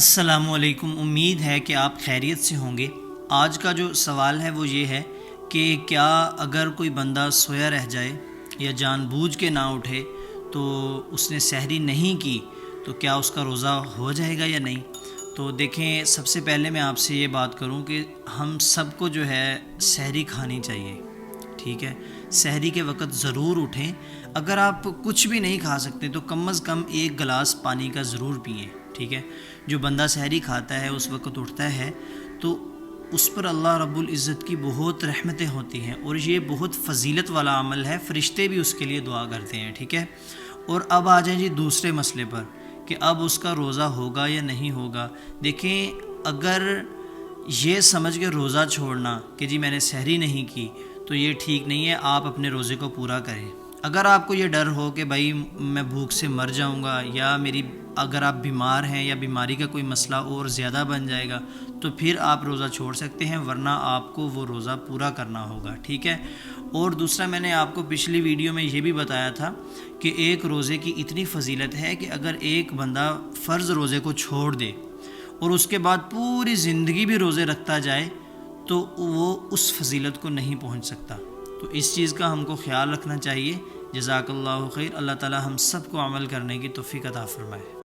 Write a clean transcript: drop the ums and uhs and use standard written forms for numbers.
السلام علیکم، امید ہے کہ آپ خیریت سے ہوں گے۔ آج کا جو سوال ہے وہ یہ ہے کہ کیا اگر کوئی بندہ سویا رہ جائے یا جان بوجھ کے نہ اٹھے تو اس نے سحری نہیں کی تو کیا اس کا روزہ ہو جائے گا یا نہیں؟ تو دیکھیں، سب سے پہلے میں آپ سے یہ بات کروں کہ ہم سب کو جو ہے سحری کھانی چاہیے، ٹھیک ہے؟ سحری کے وقت ضرور اٹھیں۔ اگر آپ کچھ بھی نہیں کھا سکتے تو کم از کم ایک گلاس پانی کا ضرور پئیں، ٹھیک ہے؟ جو بندہ سحری کھاتا ہے اس وقت اٹھتا ہے تو اس پر اللہ رب العزت کی بہت رحمتیں ہوتی ہیں، اور یہ بہت فضیلت والا عمل ہے، فرشتے بھی اس کے لیے دعا کرتے ہیں، ٹھیک ہے؟ اور اب آ جائیں جی دوسرے مسئلے پر کہ اب اس کا روزہ ہوگا یا نہیں ہوگا۔ دیکھیں، اگر یہ سمجھ کے روزہ چھوڑنا کہ جی میں نے سحری نہیں کی تو یہ ٹھیک نہیں ہے، آپ اپنے روزے کو پورا کریں۔ اگر آپ کو یہ ڈر ہو کہ بھائی میں بھوک سے مر جاؤں گا، یا اگر آپ بیمار ہیں یا بیماری کا کوئی مسئلہ اور زیادہ بن جائے گا تو پھر آپ روزہ چھوڑ سکتے ہیں، ورنہ آپ کو وہ روزہ پورا کرنا ہوگا، ٹھیک ہے؟ اور دوسرا، میں نے آپ کو پچھلی ویڈیو میں یہ بھی بتایا تھا کہ ایک روزے کی اتنی فضیلت ہے کہ اگر ایک بندہ فرض روزے کو چھوڑ دے اور اس کے بعد پوری زندگی بھی روزے رکھتا جائے تو وہ اس فضیلت کو نہیں پہنچ سکتا۔ تو اس چیز کا ہم کو خیال رکھنا چاہیے۔ جزاک اللہ خیر۔ اللہ تعالی ہم سب کو عمل کرنے کی توفیق عطا فرمائے۔